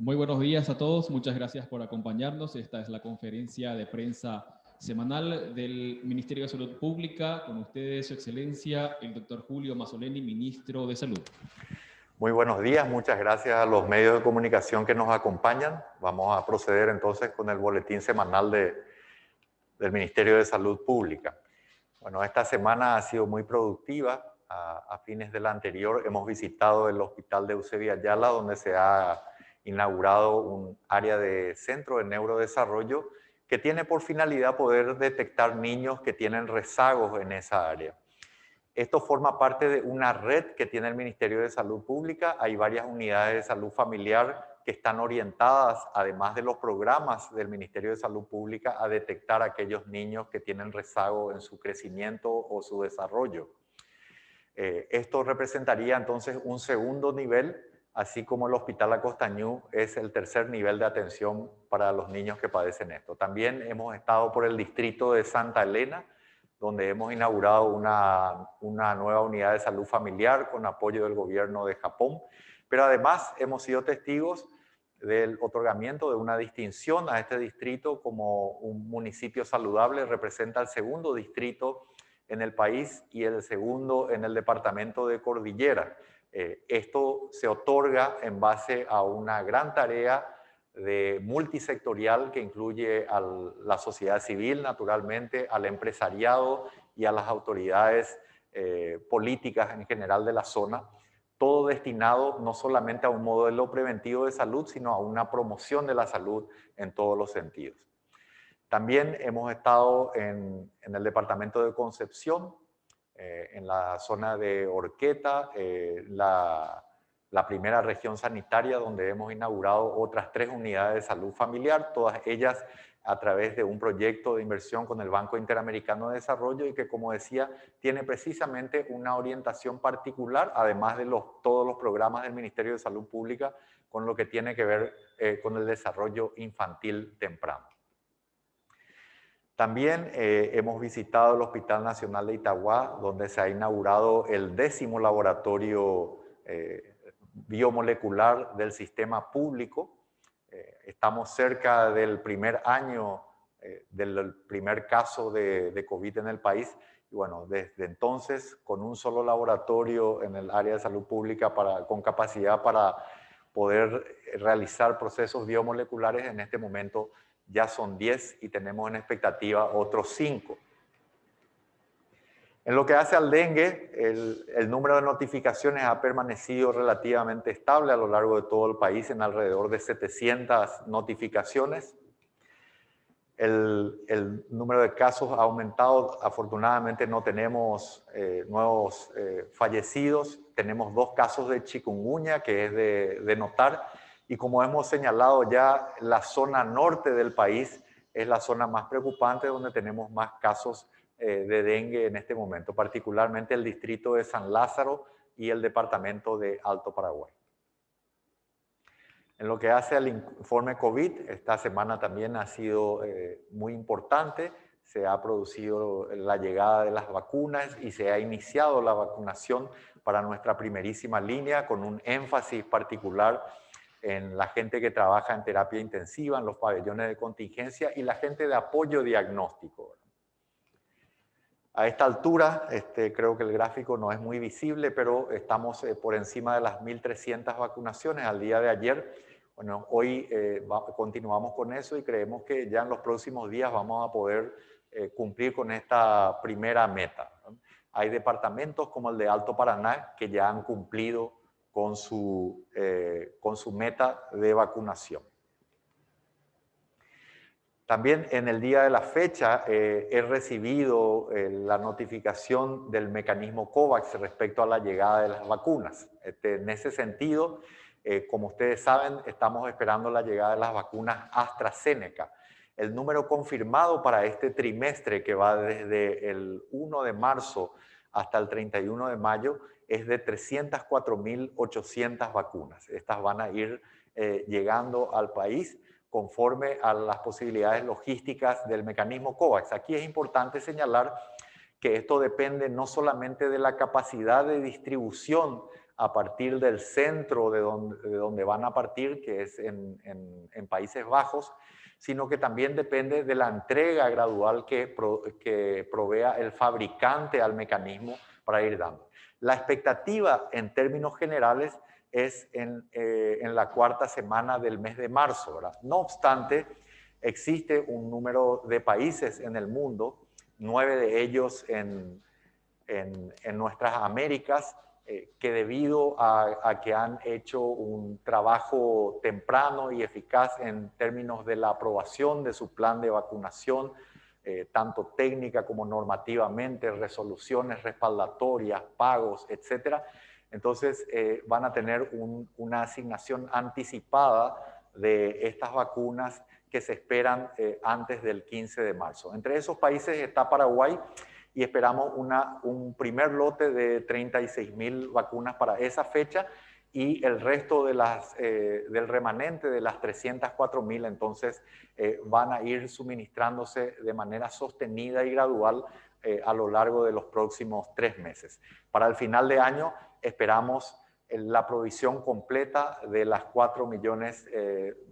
Muy buenos días a todos, muchas gracias por acompañarnos. Esta es la conferencia de prensa semanal del Ministerio de Salud Pública. Con ustedes, Su Excelencia, el doctor Julio Mazzoleni, Ministro de Salud. Muy buenos días, muchas gracias a los medios de comunicación que nos acompañan. Vamos a proceder entonces con el boletín semanal del Ministerio de Salud Pública. Bueno, esta semana ha sido muy productiva. A fines de la anterior hemos visitado el Hospital de Eusebio Ayala, donde se ha inaugurado un área de centro de neurodesarrollo que tiene por finalidad poder detectar niños que tienen rezagos en esa área. Esto forma parte de una red que tiene el Ministerio de Salud Pública. Hay varias unidades de salud familiar que están orientadas, además de los programas del Ministerio de Salud Pública, a detectar a aquellos niños que tienen rezago en su crecimiento o su desarrollo. Esto representaría entonces un segundo nivel, así como el Hospital Acostañú es el tercer nivel de atención para los niños que padecen esto. También hemos estado por el distrito de Santa Elena, donde hemos inaugurado una nueva unidad de salud familiar con apoyo del gobierno de Japón, pero además hemos sido testigos del otorgamiento de una distinción a este distrito como un municipio saludable. Representa el segundo distrito en el país y el segundo en el departamento de Cordillera. Esto se otorga en base a una gran tarea de multisectorial que incluye a la sociedad civil, naturalmente, al empresariado y a las autoridades políticas en general de la zona, todo destinado no solamente a un modelo preventivo de salud, sino a una promoción de la salud en todos los sentidos. También hemos estado en el departamento de Concepción, en la zona de Horqueta, la primera región sanitaria, donde hemos inaugurado otras 3 unidades de salud familiar, todas ellas a través de un proyecto de inversión con el Banco Interamericano de Desarrollo y que, como decía, tiene precisamente una orientación particular, además de todos los programas del Ministerio de Salud Pública, con lo que tiene que ver con el desarrollo infantil temprano. También hemos visitado el Hospital Nacional de Itagua, donde se ha inaugurado el 10º laboratorio biomolecular del sistema público. Estamos cerca del primer año del primer caso de COVID en el país. Y bueno, desde entonces, con un solo laboratorio en el área de salud pública con capacidad para poder realizar procesos biomoleculares, en este momento ya son 10 y tenemos en expectativa otros 5. En lo que hace al dengue, el número de notificaciones ha permanecido relativamente estable a lo largo de todo el país, en alrededor de 700 notificaciones. El número de casos ha aumentado. Afortunadamente no tenemos nuevos fallecidos. Tenemos 2 casos de chikungunya, que es de notar. Y como hemos señalado ya, la zona norte del país es la zona más preocupante, donde tenemos más casos de dengue en este momento, particularmente el distrito de San Lázaro y el departamento de Alto Paraguay. En lo que hace al informe COVID, esta semana también ha sido muy importante. Se ha producido la llegada de las vacunas y se ha iniciado la vacunación para nuestra primerísima línea, con un énfasis particular en la gente que trabaja en terapia intensiva, en los pabellones de contingencia y la gente de apoyo diagnóstico. A esta altura, creo que el gráfico no es muy visible, pero estamos por encima de las 1.300 vacunaciones al día de ayer. Bueno, hoy continuamos con eso y creemos que ya en los próximos días vamos a poder cumplir con esta primera meta, ¿no? Hay departamentos como el de Alto Paraná que ya han cumplido con su meta de vacunación. También en el día de la fecha he recibido la notificación del mecanismo COVAX respecto a la llegada de las vacunas. En ese sentido, como ustedes saben, estamos esperando la llegada de las vacunas AstraZeneca. El número confirmado para este trimestre, que va desde el 1 de marzo hasta el 31 de mayo, es de 304.800 vacunas. Estas van a ir llegando al país conforme a las posibilidades logísticas del mecanismo COVAX. Aquí es importante señalar que esto depende no solamente de la capacidad de distribución a partir del centro de donde van a partir, que es en Países Bajos, sino que también depende de la entrega gradual que provea el fabricante al mecanismo para ir dando. La expectativa en términos generales es en la cuarta semana del mes de marzo, ¿verdad? No obstante, existe un número de países en el mundo, 9 de ellos en nuestras Américas, que debido a que han hecho un trabajo temprano y eficaz en términos de la aprobación de su plan de vacunación, tanto técnica como normativamente, resoluciones respaldatorias, pagos, etcétera, entonces van a tener una asignación anticipada de estas vacunas que se esperan antes del 15 de marzo. Entre esos países está Paraguay, y esperamos un primer lote de 36.000 vacunas para esa fecha, y el resto de del remanente de las 304.000 entonces van a ir suministrándose de manera sostenida y gradual a lo largo de los próximos 3 meses. Para el final de año esperamos la provisión completa de las 4 millones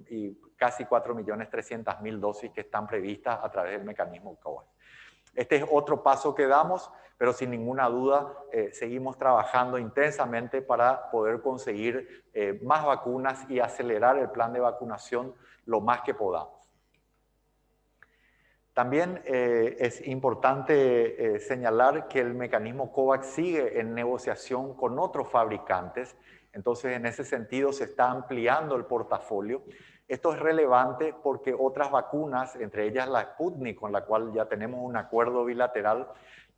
y casi 4.300.000 dosis que están previstas a través del mecanismo COVAX. Este es otro paso que damos, pero sin ninguna duda seguimos trabajando intensamente para poder conseguir más vacunas y acelerar el plan de vacunación lo más que podamos. También es importante señalar que el mecanismo COVAX sigue en negociación con otros fabricantes, entonces en ese sentido se está ampliando el portafolio. Esto es relevante porque otras vacunas, entre ellas la Sputnik, con la cual ya tenemos un acuerdo bilateral,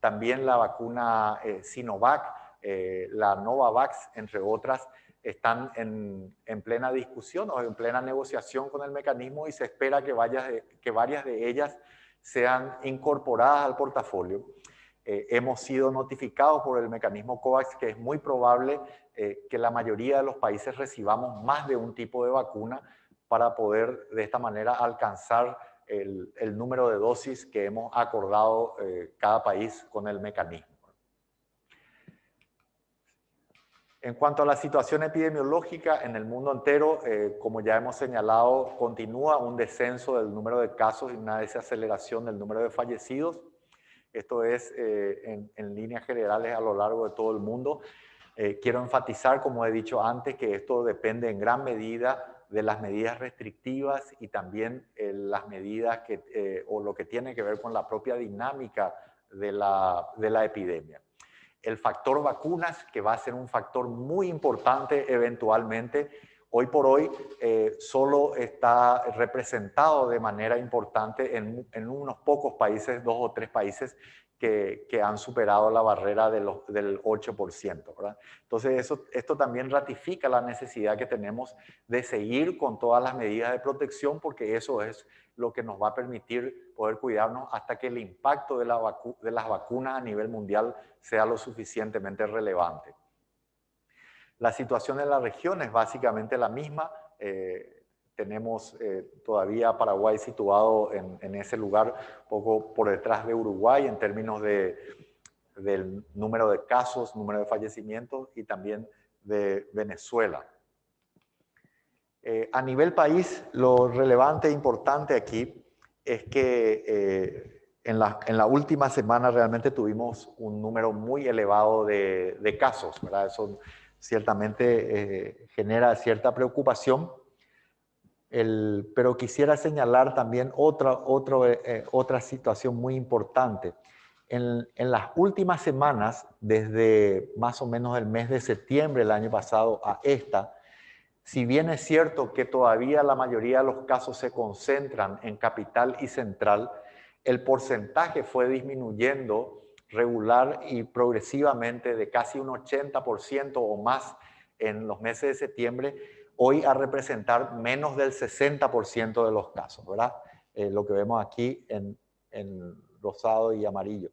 también la vacuna Sinovac, la Novavax, entre otras, están en plena discusión o en plena negociación con el mecanismo, y se espera que varias de ellas sean incorporadas al portafolio. Hemos sido notificados por el mecanismo COVAX que es muy probable que la mayoría de los países recibamos más de un tipo de vacuna para poder de esta manera alcanzar el número de dosis que hemos acordado cada país con el mecanismo. En cuanto a la situación epidemiológica en el mundo entero, como ya hemos señalado, continúa un descenso del número de casos y una desaceleración del número de fallecidos. Esto es en líneas generales a lo largo de todo el mundo. Quiero enfatizar, como he dicho antes, que esto depende en gran medida de las medidas restrictivas y también las medidas o lo que tiene que ver con la propia dinámica de la epidemia. El factor vacunas, que va a ser un factor muy importante eventualmente, hoy por hoy solo está representado de manera importante en unos pocos países, 2 o 3 países que han superado la barrera del 8%, ¿verdad? Entonces esto también ratifica la necesidad que tenemos de seguir con todas las medidas de protección, porque eso es lo que nos va a permitir poder cuidarnos hasta que el impacto de las vacunas a nivel mundial sea lo suficientemente relevante. La situación en la región es básicamente la misma. Tenemos todavía Paraguay situado en ese lugar, poco por detrás de Uruguay en términos del número de casos, número de fallecimientos, y también de Venezuela. A nivel país, lo relevante e importante aquí es que en la última semana realmente tuvimos un número muy elevado de casos, ¿verdad? Eso ciertamente genera cierta preocupación. Pero quisiera señalar también otra situación muy importante. En las últimas semanas, desde más o menos el mes de septiembre del año pasado a esta, si bien es cierto que todavía la mayoría de los casos se concentran en capital y central, el porcentaje fue disminuyendo regular y progresivamente de casi un 80% o más en los meses de septiembre, hoy a representar menos del 60% de los casos, ¿verdad? Lo que vemos aquí en rosado y amarillo.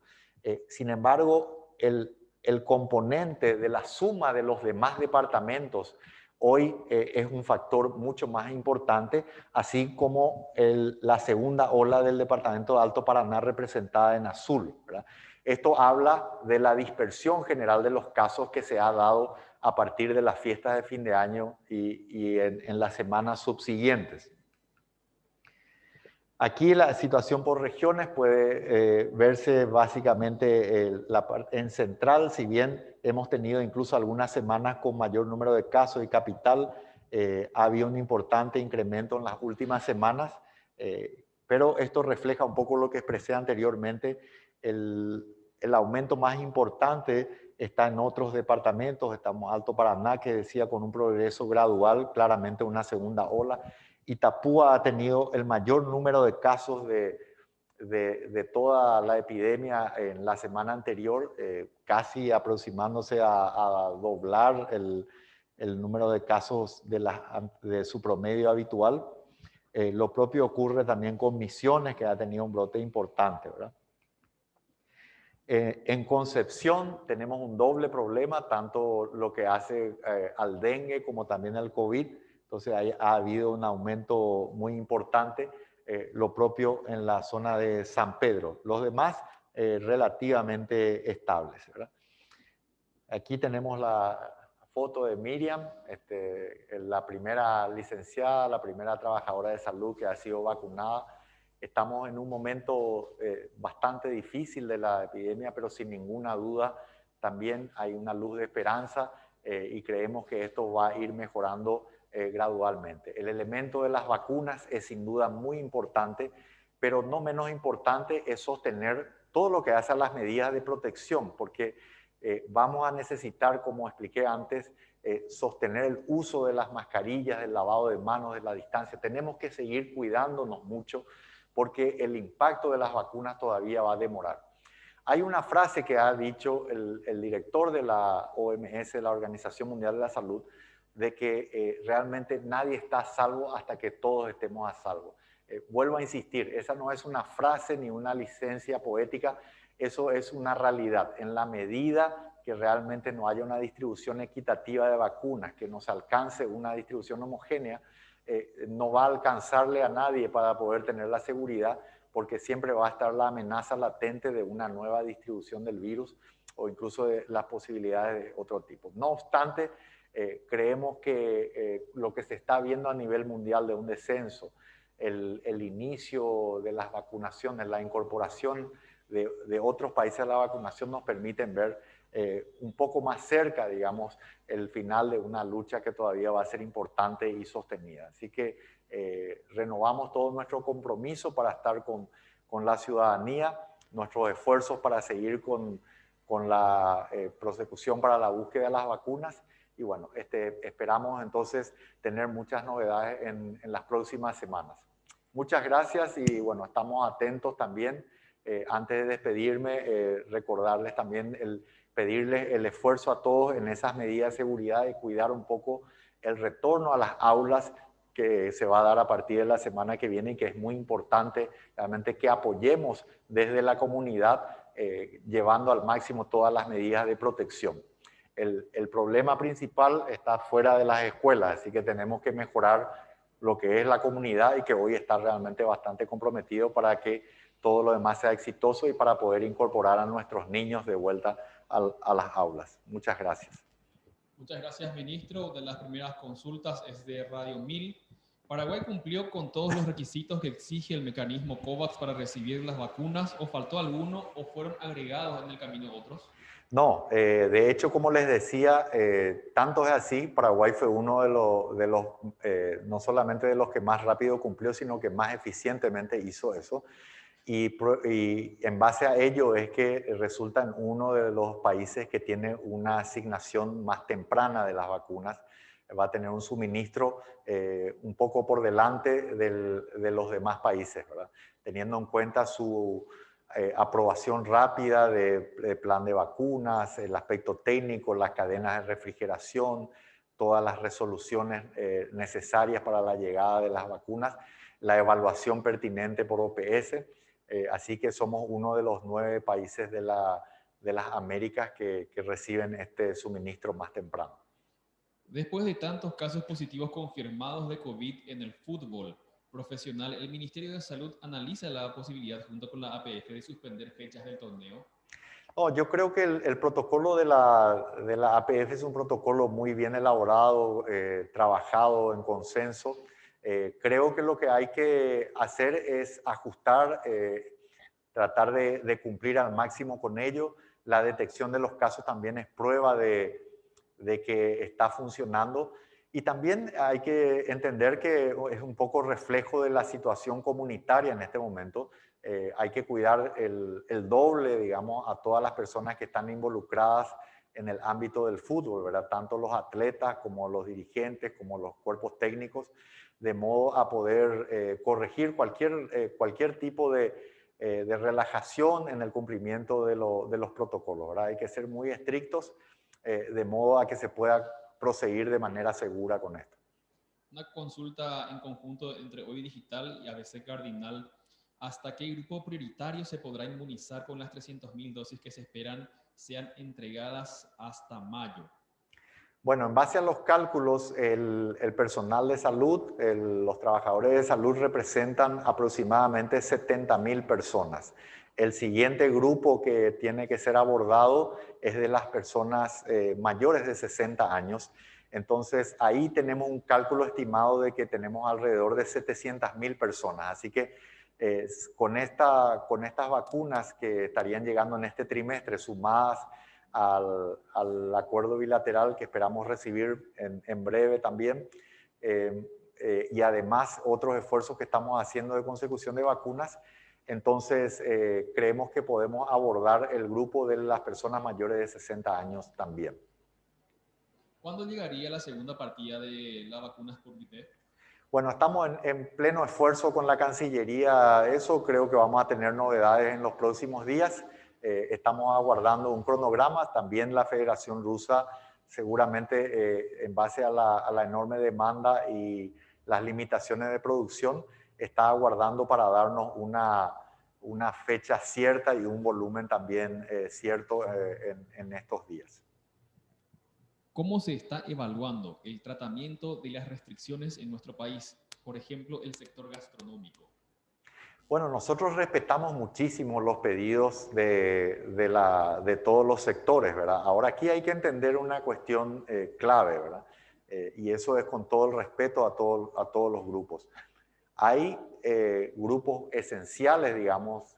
Sin embargo, el componente de la suma de los demás departamentos hoy es un factor mucho más importante, así como la segunda ola del departamento de Alto Paraná representada en azul, ¿verdad? Esto habla de la dispersión general de los casos que se ha dado a partir de las fiestas de fin de año y en las semanas subsiguientes. Aquí la situación por regiones puede verse básicamente en central, si bien hemos tenido incluso algunas semanas con mayor número de casos y capital, ha habido un importante incremento en las últimas semanas, pero esto refleja un poco lo que expresé anteriormente. El aumento más importante está en otros departamentos, estamos Alto Paraná, que decía con un progreso gradual, claramente una segunda ola. Itapúa ha tenido el mayor número de casos de toda la epidemia en la semana anterior, casi aproximándose a doblar el número de casos de su promedio habitual. Lo propio ocurre también con Misiones, que ha tenido un brote importante, ¿verdad? En Concepción tenemos un doble problema, tanto lo que hace al dengue como también al COVID. Entonces ha habido un aumento muy importante, lo propio en la zona de San Pedro. Los demás relativamente estables, ¿verdad? Aquí tenemos la foto de Miriam, la primera licenciada, la primera trabajadora de salud que ha sido vacunada. Estamos en un momento bastante difícil de la epidemia, pero sin ninguna duda también hay una luz de esperanza y creemos que esto va a ir mejorando gradualmente. El elemento de las vacunas es sin duda muy importante, pero no menos importante es sostener todo lo que hace a las medidas de protección, porque vamos a necesitar, como expliqué antes, sostener el uso de las mascarillas, del lavado de manos, de la distancia. Tenemos que seguir cuidándonos mucho porque el impacto de las vacunas todavía va a demorar. Hay una frase que ha dicho el director de la OMS, de la Organización Mundial de la Salud, de que realmente nadie está a salvo hasta que todos estemos a salvo. Vuelvo a insistir, esa no es una frase ni una licencia poética, eso es una realidad. En la medida que realmente no haya una distribución equitativa de vacunas, que no se alcance una distribución homogénea, no va a alcanzarle a nadie para poder tener la seguridad, porque siempre va a estar la amenaza latente de una nueva distribución del virus o incluso de las posibilidades de otro tipo. No obstante, creemos que lo que se está viendo a nivel mundial de un descenso, el inicio de las vacunaciones, la incorporación de otros países a la vacunación nos permiten ver un poco más cerca, digamos, el final de una lucha que todavía va a ser importante y sostenida. Así que renovamos todo nuestro compromiso para estar con la ciudadanía, nuestros esfuerzos para seguir con la prosecución para la búsqueda de las vacunas. Y bueno, esperamos entonces tener muchas novedades en las próximas semanas. Muchas gracias y bueno, estamos atentos también. Antes de despedirme, recordarles también pedirles el esfuerzo a todos en esas medidas de seguridad y cuidar un poco el retorno a las aulas que se va a dar a partir de la semana que viene y que es muy importante realmente que apoyemos desde la comunidad llevando al máximo todas las medidas de protección. El problema principal está fuera de las escuelas, así que tenemos que mejorar lo que es la comunidad y que hoy está realmente bastante comprometido para que todo lo demás sea exitoso y para poder incorporar a nuestros niños de vuelta a las aulas. Muchas gracias. Muchas gracias, ministro. De las primeras consultas es de Radio 1000. ¿Paraguay cumplió con todos los requisitos que exige el mecanismo COVAX para recibir las vacunas o faltó alguno o fueron agregados en el camino otros? No, de hecho, como les decía, tanto es así, Paraguay fue uno de los no solamente de los que más rápido cumplió, sino que más eficientemente hizo eso. Y en base a ello es que resulta en uno de los países que tiene una asignación más temprana de las vacunas. Va a tener un suministro un poco por delante de los demás países, ¿verdad? Teniendo en cuenta su aprobación rápida de plan de vacunas, el aspecto técnico, las cadenas de refrigeración, todas las resoluciones necesarias para la llegada de las vacunas, la evaluación pertinente por OPS. Así que somos uno de los 9 países de las Américas que reciben este suministro más temprano. Después de tantos casos positivos confirmados de COVID en el fútbol profesional, ¿el Ministerio de Salud analiza la posibilidad junto con la APF de suspender fechas del torneo? Oh, yo creo que el protocolo de la APF es un protocolo muy bien elaborado, trabajado en consenso. Creo que lo que hay que hacer es ajustar, tratar de cumplir al máximo con ello. La detección de los casos también es prueba de que está funcionando. Y también hay que entender que es un poco reflejo de la situación comunitaria en este momento. Hay que cuidar el doble, digamos, a todas las personas que están involucradas en el ámbito del fútbol, ¿verdad? Tanto los atletas como los dirigentes, como los cuerpos técnicos, de modo a poder corregir cualquier tipo de relajación en el cumplimiento de los protocolos, ¿verdad? Hay que ser muy estrictos de modo a que se pueda proseguir de manera segura con esto. Una consulta en conjunto entre Hoy Digital y ABC Cardinal. ¿Hasta qué grupo prioritario se podrá inmunizar con las 300.000 dosis que se esperan sean entregadas hasta mayo? Bueno, en base a los cálculos, el personal de salud, los trabajadores de salud representan aproximadamente 70.000 personas. El siguiente grupo que tiene que ser abordado es de las personas mayores de 60 años. Entonces, ahí tenemos un cálculo estimado de que tenemos alrededor de 700.000 personas. Así que con estas vacunas que estarían llegando en este trimestre, sumadas al acuerdo bilateral que esperamos recibir en breve también, y además otros esfuerzos que estamos haciendo de consecución de vacunas, entonces creemos que podemos abordar el grupo de las personas mayores de 60 años también. ¿Cuándo llegaría la segunda partida de la vacuna Sputnik V? Bueno, estamos en pleno esfuerzo con la Cancillería. Eso creo que vamos a tener novedades en los próximos días. Estamos aguardando un cronograma. También la Federación Rusa, seguramente en base a la enorme demanda y las limitaciones de producción, está aguardando para darnos una fecha cierta y un volumen también cierto en estos días. ¿Cómo se está evaluando el tratamiento de las restricciones en nuestro país? Por ejemplo, el sector gastronómico. Bueno, nosotros respetamos muchísimo los pedidos de todos los sectores, ¿verdad? Ahora aquí hay que entender una cuestión clave, ¿verdad? Y eso es con todo el respeto a todos los grupos. Hay grupos esenciales, digamos,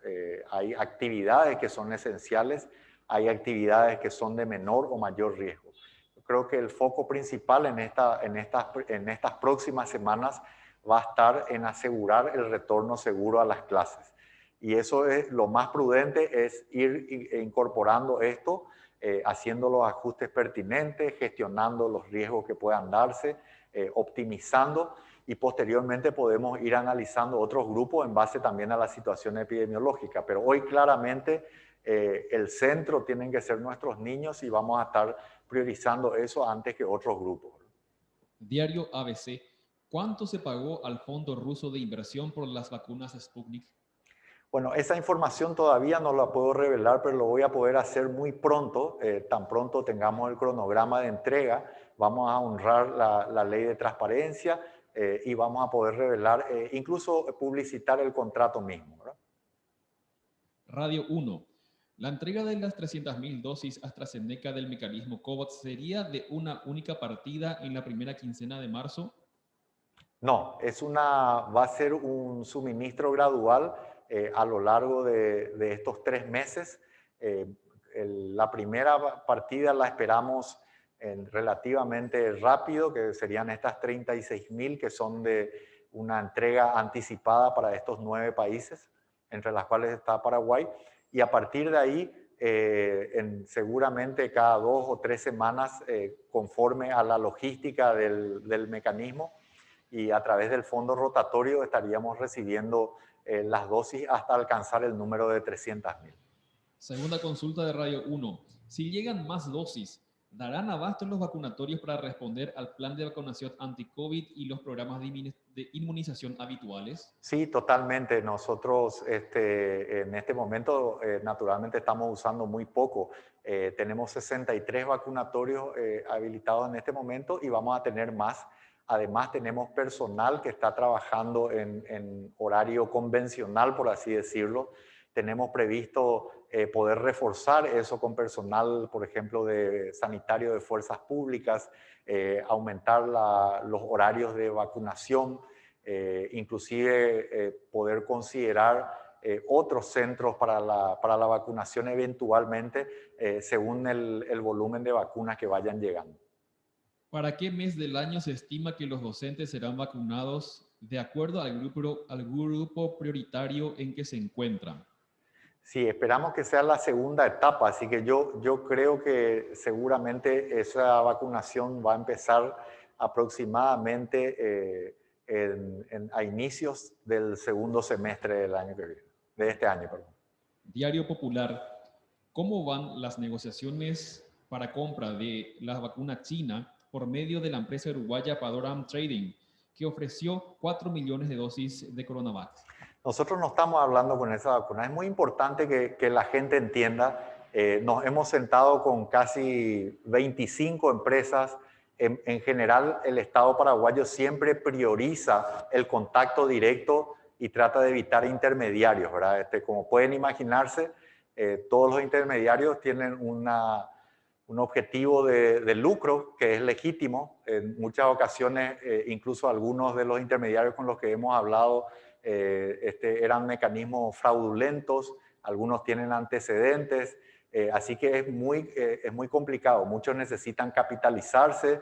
hay actividades que son esenciales, hay actividades que son de menor o mayor riesgo. Yo creo que el foco principal en estas próximas semanas va a estar en asegurar el retorno seguro a las clases. Y eso es lo más prudente, es ir incorporando esto, haciendo los ajustes pertinentes, gestionando los riesgos que puedan darse, optimizando, y posteriormente podemos ir analizando otros grupos en base también a la situación epidemiológica. Pero hoy claramente el centro tienen que ser nuestros niños y vamos a estar priorizando eso antes que otros grupos. Diario ABC. ¿Cuánto se pagó al Fondo Ruso de Inversión por las vacunas Sputnik? Bueno, esa información todavía no la puedo revelar, pero lo voy a poder hacer muy pronto. Tan pronto tengamos el cronograma de entrega, vamos a honrar la ley de transparencia y vamos a poder revelar, incluso publicitar el contrato mismo, ¿verdad? Radio 1. ¿La entrega de las 300.000 dosis AstraZeneca del mecanismo COVAX sería de una única partida en la primera quincena de marzo? No, va a ser un suministro gradual a lo largo de estos 3 meses. La primera partida la esperamos relativamente rápido, que serían estas 36.000 que son de una entrega anticipada para estos 9 países, entre las cuales está Paraguay. Y a partir de ahí, seguramente cada 2 o 3 semanas, conforme a la logística del mecanismo, y a través del fondo rotatorio estaríamos recibiendo las dosis hasta alcanzar el número de 300.000. Segunda consulta de Radio 1. Si llegan más dosis, ¿darán abasto los vacunatorios para responder al plan de vacunación anti-COVID y los programas de inmunización habituales? Sí, totalmente. Nosotros en este momento naturalmente estamos usando muy poco. Tenemos 63 vacunatorios habilitados en este momento y vamos a tener más. Además, tenemos personal que está trabajando en horario convencional, por así decirlo. Tenemos previsto poder reforzar eso con personal, por ejemplo, de sanitario de fuerzas públicas, aumentar los horarios de vacunación, inclusive poder considerar otros centros para la vacunación eventualmente, según el volumen de vacunas que vayan llegando. ¿Para qué mes del año se estima que los docentes serán vacunados de acuerdo al grupo prioritario en que se encuentran? Sí, esperamos que sea la segunda etapa, así que yo creo que seguramente esa vacunación va a empezar aproximadamente a inicios del segundo semestre del año que viene, de este año, perdón. Diario Popular, ¿cómo van las negociaciones para compra de la vacuna china por medio de la empresa uruguaya Padoram Trading, que ofreció 4 millones de dosis de Coronavac? Nosotros no estamos hablando con esa vacuna. Es muy importante que la gente entienda. Nos hemos sentado con casi 25 empresas. En general, el Estado paraguayo siempre prioriza el contacto directo y trata de evitar intermediarios, ¿verdad? Como pueden imaginarse, todos los intermediarios tienen un objetivo de lucro que es legítimo. En muchas ocasiones, incluso algunos de los intermediarios con los que hemos hablado eran mecanismos fraudulentos, algunos tienen antecedentes, así que es muy complicado. Muchos necesitan capitalizarse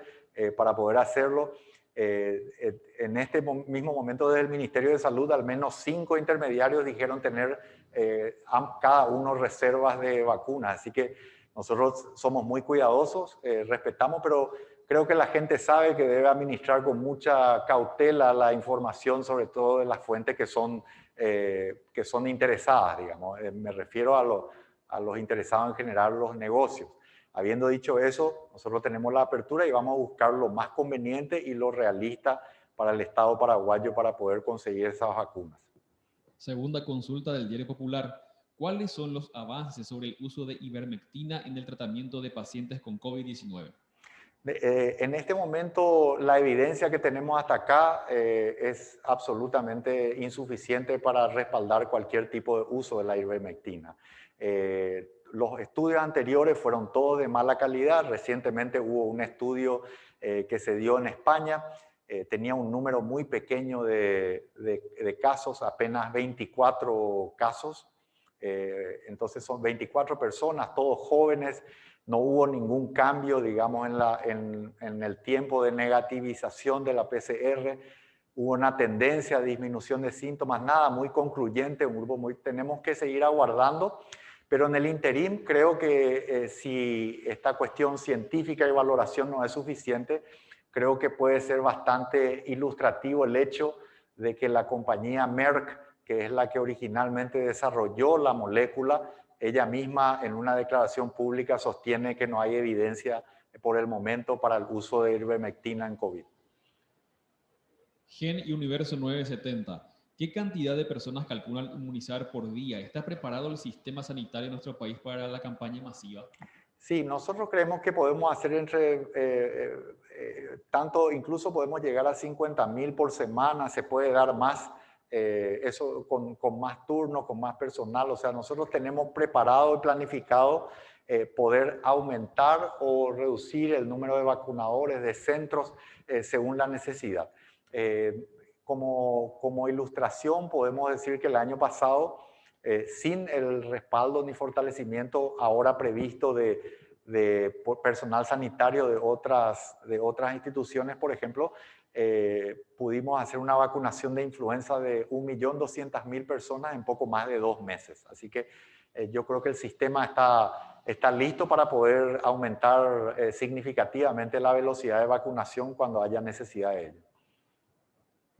para poder hacerlo. En este mismo momento desde el Ministerio de Salud, al menos 5 intermediarios dijeron tener cada uno reservas de vacunas, así que nosotros somos muy cuidadosos, respetamos, pero creo que la gente sabe que debe administrar con mucha cautela la información, sobre todo de las fuentes que son interesadas, digamos. Me refiero a los interesados en generar los negocios. Habiendo dicho eso, nosotros tenemos la apertura y vamos a buscar lo más conveniente y lo realista para el Estado paraguayo para poder conseguir esas vacunas. Segunda consulta del Diario Popular. ¿Cuáles son los avances sobre el uso de ivermectina en el tratamiento de pacientes con COVID-19? En este momento, la evidencia que tenemos hasta acá es absolutamente insuficiente para respaldar cualquier tipo de uso de la ivermectina. Los estudios anteriores fueron todos de mala calidad. Recientemente hubo un estudio que se dio en España. Tenía un número muy pequeño de casos, apenas 24 casos. Entonces son 24 personas, todos jóvenes. No hubo ningún cambio, digamos, en el tiempo de negativización de la PCR. Hubo una tendencia a disminución de síntomas, nada muy concluyente, tenemos que seguir aguardando. Pero en el interín creo que si esta cuestión científica y valoración no es suficiente, creo que puede ser bastante ilustrativo el hecho de que la compañía Merck, que es la que originalmente desarrolló la molécula, ella misma en una declaración pública sostiene que no hay evidencia por el momento para el uso de ivermectina en COVID. Gen y Universo 970. ¿Qué cantidad de personas calculan inmunizar por día? ¿Está preparado el sistema sanitario en nuestro país para la campaña masiva? Sí, nosotros creemos que podemos hacer tanto, incluso podemos llegar a 50.000 por semana, se puede dar más, eso con más turnos, con más personal. O sea, nosotros tenemos preparado y planificado poder aumentar o reducir el número de vacunadores, de centros, según la necesidad. Como ilustración, podemos decir que el año pasado, sin el respaldo ni fortalecimiento ahora previsto de personal sanitario de otras instituciones, por ejemplo, pudimos hacer una vacunación de influenza de 1.200.000 personas en poco más de 2 meses. Así que yo creo que el sistema está listo para poder aumentar significativamente la velocidad de vacunación cuando haya necesidad de ello.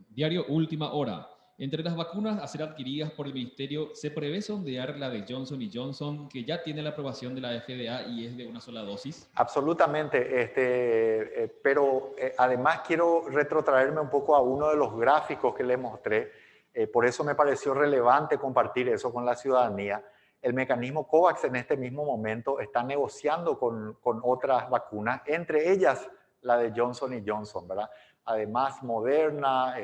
Diario Última Hora. Entre las vacunas a ser adquiridas por el Ministerio, ¿se prevé sondear la de Johnson Johnson, que ya tiene la aprobación de la FDA y es de una sola dosis? Absolutamente, pero además quiero retrotraerme un poco a uno de los gráficos que les mostré. Por eso me pareció relevante compartir eso con la ciudadanía. El mecanismo COVAX en este mismo momento está negociando con otras vacunas, entre ellas la de Johnson Johnson, ¿verdad? Además, Moderna,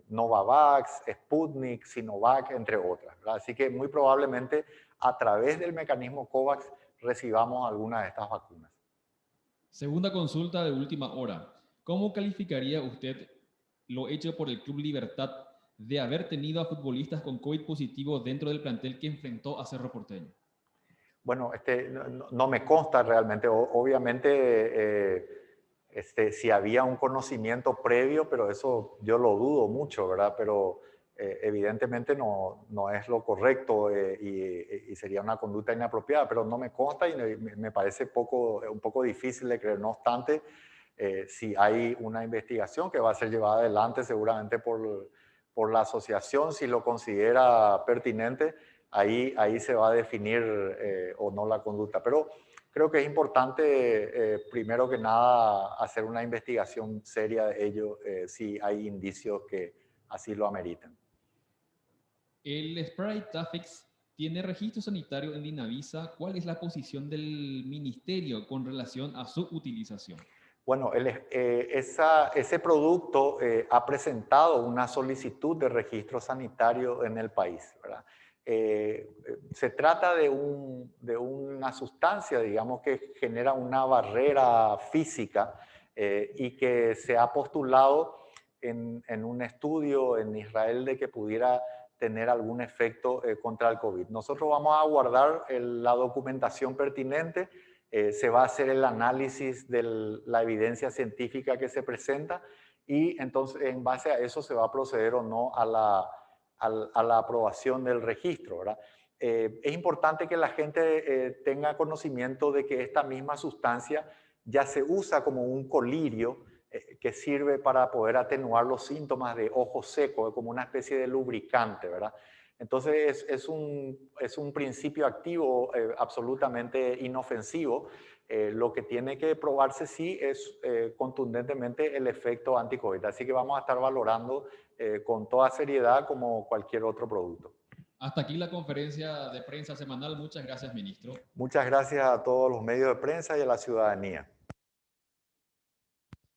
Novavax, Sputnik, Sinovac, entre otras, ¿verdad? Así que muy probablemente a través del mecanismo COVAX recibamos alguna de estas vacunas. Segunda consulta de última hora. ¿Cómo calificaría usted lo hecho por el Club Libertad de haber tenido a futbolistas con COVID positivo dentro del plantel que enfrentó a Cerro Porteño? Bueno, no me consta realmente. Obviamente, si había un conocimiento previo, pero eso yo lo dudo mucho, ¿verdad? Pero evidentemente no es lo correcto y sería una conducta inapropiada, pero no me consta y me parece un poco difícil de creer. No obstante, si hay una investigación que va a ser llevada adelante seguramente por la asociación, si lo considera pertinente, ahí se va a definir o no la conducta. Pero creo que es importante, primero que nada, hacer una investigación seria de ello si hay indicios que así lo ameritan. El spray Tafex tiene registro sanitario en Dinavisa. ¿Cuál es la posición del ministerio con relación a su utilización? Bueno, ese producto ha presentado una solicitud de registro sanitario en el país, ¿verdad? Se trata de una sustancia, digamos, que genera una barrera física y que se ha postulado en un estudio en Israel de que pudiera tener algún efecto contra el COVID. Nosotros vamos a guardar la documentación pertinente. Se va a hacer el análisis de la evidencia científica que se presenta y entonces en base a eso se va a proceder o no a la aprobación del registro, ¿verdad? Es importante que la gente tenga conocimiento de que esta misma sustancia ya se usa como un colirio que sirve para poder atenuar los síntomas de ojo seco, como una especie de lubricante, ¿verdad? Entonces es un principio activo absolutamente inofensivo. Lo que tiene que probarse sí es contundentemente el efecto anti-COVID. Así que vamos a estar valorando con toda seriedad como cualquier otro producto. Hasta aquí la conferencia de prensa semanal. Muchas gracias, ministro. Muchas gracias a todos los medios de prensa y a la ciudadanía.